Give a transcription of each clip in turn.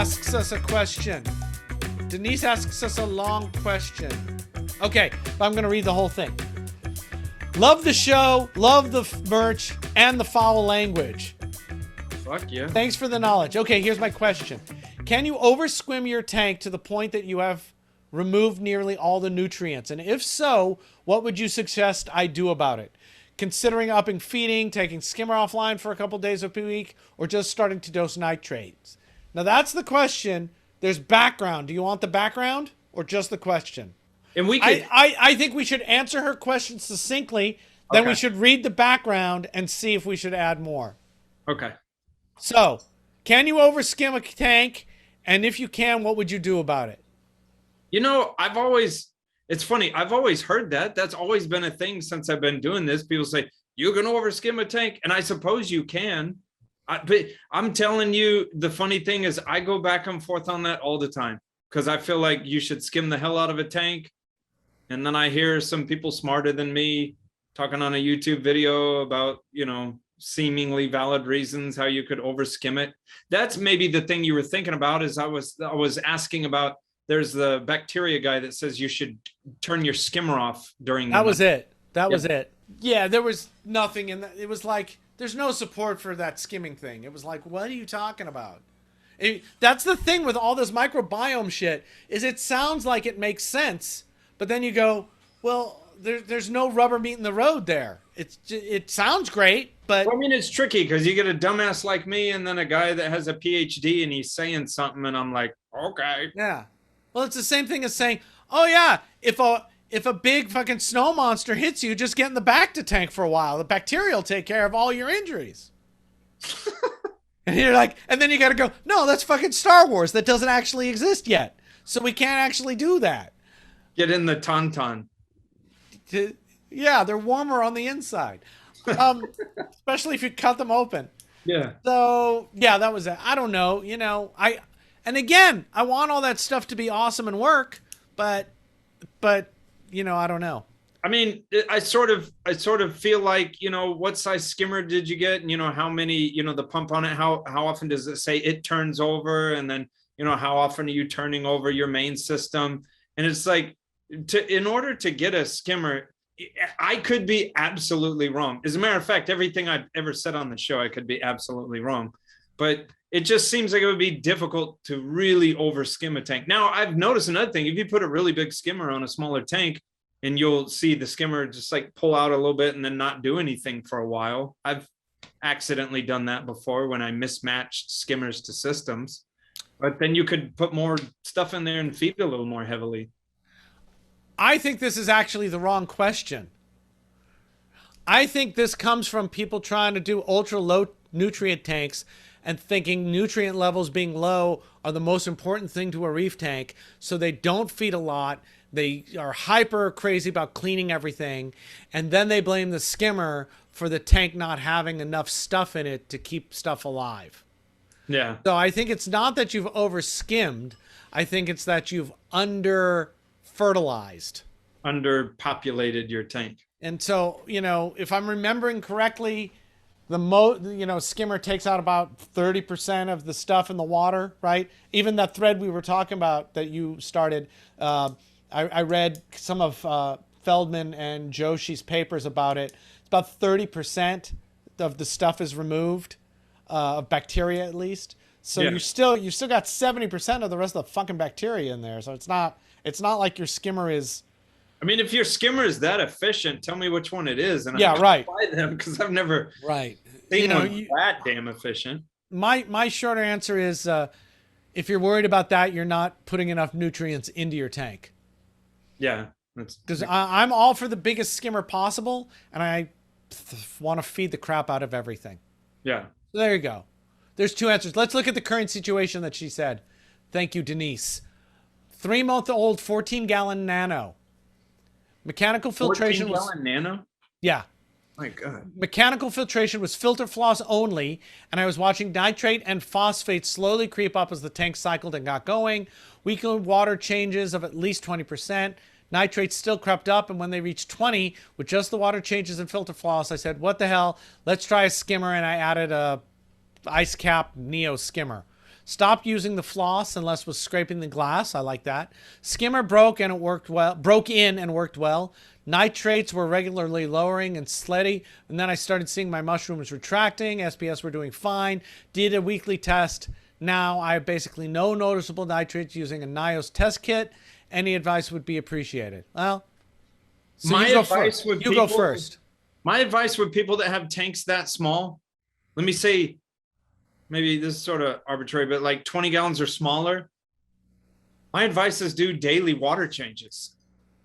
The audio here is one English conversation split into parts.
asks us a question. Denise asks us a long question. Okay, but I'm going to read the whole thing. Love the show, love the merch, and the foul language. Fuck yeah. Thanks for the knowledge. Okay, here's my question. Can you overswim your tank to the point that you have removed nearly all the nutrients? And if so, what would you suggest I do about it? Considering upping feeding, taking skimmer offline for a couple days a week, or just starting to dose nitrates? Now that's the question. There's background. Do you want the background or just the question? And we could... I think we should answer her question succinctly. Then we should read the background and see if we should add more. Okay. So, can you overskim a tank? And if you can, what would you do about it? You know, it's funny. I've always heard that. That's always been a thing since I've been doing this. People say, you can overskim a tank. And I suppose you can. But I'm telling you, the funny thing is I go back and forth on that all the time. Because I feel like you should skim the hell out of a tank. And then I hear some people smarter than me talking on a YouTube video about, you know, seemingly valid reasons how you could overskim it. That's maybe the thing you were thinking about. Is I was asking about, there's the bacteria guy that says you should turn your skimmer off during the night. Was it. That was it. Yeah, there was nothing in that. It was like, there's no support for that skimming thing. It was like, what are you talking about? That's the thing with all this microbiome shit, is it sounds like it makes sense, but then you go, well, there's no rubber meeting the road there. It sounds great, but... Well, I mean, it's tricky because you get a dumbass like me and then a guy that has a PhD and he's saying something and I'm like, okay. Yeah. Well, it's the same thing as saying, oh yeah, if a big fucking snow monster hits you, just get in the bacta tank for a while. The bacteria will take care of all your injuries. And you're like, and then you got to go, no, that's fucking Star Wars. That doesn't actually exist yet. So we can't actually do that. Get in the tauntaun. Yeah, they're warmer on the inside. Especially if you cut them open. Yeah. So, yeah, that was it. I don't know. You know, and again, I want all that stuff to be awesome and work, but, you know, I don't know. I mean, I sort of feel like, you know, what size skimmer did you get? And, you know, how many, you know, the pump on it, how often does it say it turns over? And then, you know, how often are you turning over your main system? And it's like, in order to get a skimmer, I could be absolutely wrong. As a matter of fact, everything I've ever said on the show, I could be absolutely wrong. But it just seems like it would be difficult to really over skim a tank. Now, I've noticed another thing. If you put a really big skimmer on a smaller tank, and you'll see the skimmer just like pull out a little bit and then not do anything for a while. I've accidentally done that before when I mismatched skimmers to systems. But then you could put more stuff in there and feed a little more heavily. I think this is actually the wrong question. I think this comes from people trying to do ultra low nutrient tanks and thinking nutrient levels being low are the most important thing to a reef tank. So they don't feed a lot. They are hyper crazy about cleaning everything. And then they blame the skimmer for the tank not having enough stuff in it to keep stuff alive. Yeah. So I think it's not that you've over skimmed. I think it's that you've under fertilized. Underpopulated your tank. And so, you know, if I'm remembering correctly, skimmer takes out about 30% of the stuff in the water, right? Even that thread we were talking about that you started, I read some of Feldman and Joshi's papers about it. It's about 30% of the stuff is removed, of bacteria at least. So you still got 70% of the rest of the fucking bacteria in there. So it's not like your skimmer is. I mean, if your skimmer is that efficient, tell me which one it is, and yeah, right. Buy them because I've never seen one that damn efficient. My shorter answer is, if you're worried about that, you're not putting enough nutrients into your tank. Yeah, because I'm all for the biggest skimmer possible, and I want to feed the crap out of everything. Yeah. So there you go. There's two answers. Let's look at the current situation that she said. Thank you, Denise. 3-month-old, 14-gallon nano. Mechanical filtration 14-gallon nano? Yeah. My God. Mechanical filtration was filter floss only, and I was watching nitrate and phosphate slowly creep up as the tank cycled and got going. Weekly water changes of at least 20%. Nitrates still crept up, and when they reached 20, with just the water changes and filter floss, I said, what the hell? Let's try a skimmer, and I added a ice cap Neo skimmer. Stopped using the floss unless was scraping the glass. I like that. Skimmer broke and it worked well. Broke in and worked well. Nitrates were regularly lowering and steady. And then I started seeing my mushrooms retracting. SPS were doing fine. Did a weekly test. Now I have basically no noticeable nitrates using a NIOS test kit. Any advice would be appreciated. Well, so My you go advice first. would You go people- first. My advice with people that have tanks that small, let me say, maybe this is sort of arbitrary, but like 20 gallons or smaller. My advice is do daily water changes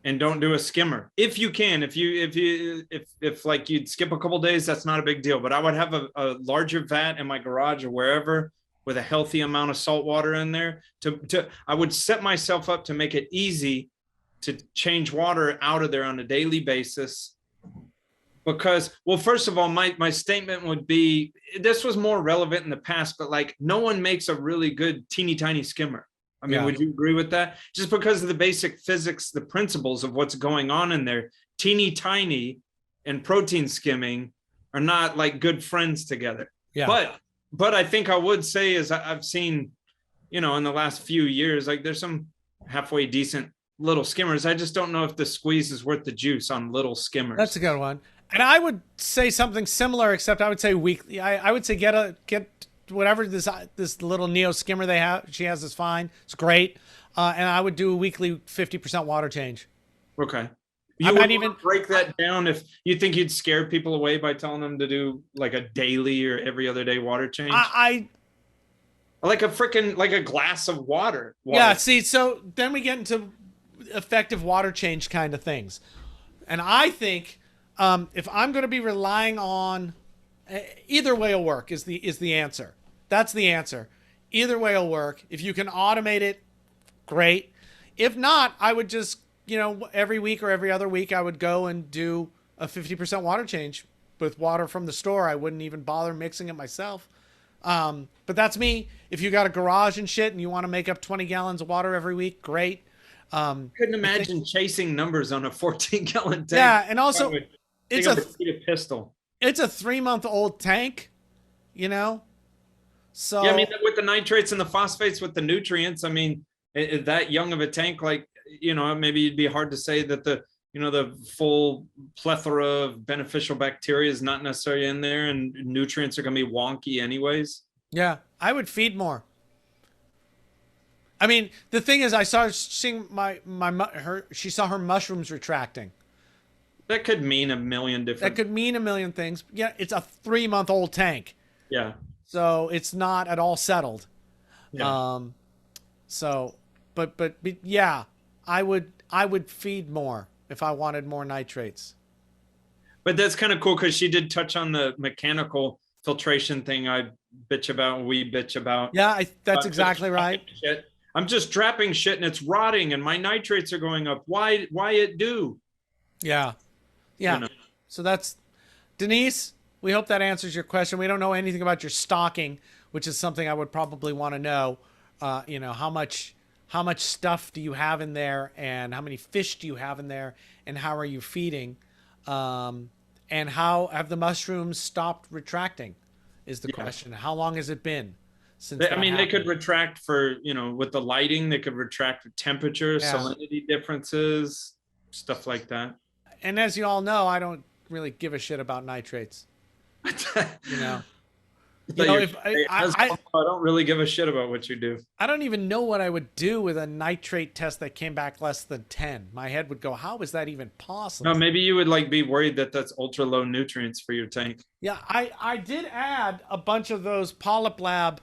and don't do a skimmer. If you can, if like you'd skip a couple days, that's not a big deal, but I would have a larger vat in my garage or wherever with a healthy amount of salt water in there I would set myself up to make it easy to change water out of there on a daily basis. Because, well, first of all, my statement would be, this was more relevant in the past, but like no one makes a really good teeny tiny skimmer. I mean, would you agree with that? Just because of the basic physics, the principles of what's going on in there, teeny tiny and protein skimming are not like good friends together. Yeah. But I think I would say is I've seen, in the last few years, like there's some halfway decent little skimmers. I just don't know if the squeeze is worth the juice on little skimmers. That's a good one. And I would say something similar, except I would say weekly. I would say get whatever this little Neo skimmer she has is fine. It's great. And I would do a weekly 50% water change. Okay. I You might would even break that down if you think you'd scare people away by telling them to do like a daily or every other day water change. Like a glass of water. Yeah. See, so then we get into effective water change kind of things, and I think if I'm going to be relying on either way will work is the answer. That's the answer. Either way will work. If you can automate it, great. If not, I would just, every week or every other week, I would go and do a 50% water change with water from the store. I wouldn't even bother mixing it myself. But that's me. If you got a garage and shit and you want to make up 20 gallons of water every week, great. Couldn't imagine chasing numbers on a 14-gallon tank. Yeah, and also it's a pistol. It's a 3-month-old tank, So yeah, I mean, with the nitrates and the phosphates with the nutrients, I mean, that young of a tank, like, maybe it'd be hard to say that the full plethora of beneficial bacteria is not necessarily in there, and nutrients are going to be wonky anyways. Yeah, I would feed more. I mean, the thing is, I saw seeing she saw her mushrooms retracting. That could mean a million different. That could mean a million things. Yeah, it's a 3-month-old tank. Yeah. So it's not at all settled. Yeah. But yeah, I would feed more if I wanted more nitrates. But that's kind of cool because she did touch on the mechanical filtration thing we bitch about. Yeah, that's exactly right. Shit. I'm just dropping shit and it's rotting and my nitrates are going up. Why it do? Yeah. Yeah. So that's Denise. We hope that answers your question. We don't know anything about your stocking, which is something I would probably want to know. How much stuff do you have in there, and how many fish do you have in there, and how are you feeding, and how have the mushrooms stopped retracting? Is the question. How long has it been since? They could retract for with the lighting. They could retract with temperature, salinity differences, stuff like that. And as you all know, I don't really give a shit about nitrates. I don't really give a shit about what you do. I don't even know what I would do with a nitrate test that came back less than 10. My head would go, how is that even possible? No, maybe you would be worried that that's ultra low nutrients for your tank. Yeah, I did add a bunch of those Polyp Lab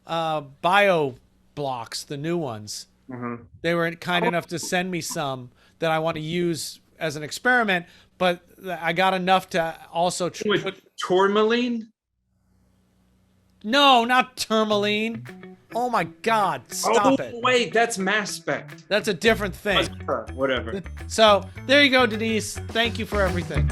bio blocks, the new ones. Mm-hmm. They were kind enough to send me some that I want to use as an experiment, but I got enough to also with tourmaline. No, not tourmaline. Oh my God! Stop it. Wait, that's mass spec. That's a different thing. Whatever. So there you go, Denise. Thank you for everything.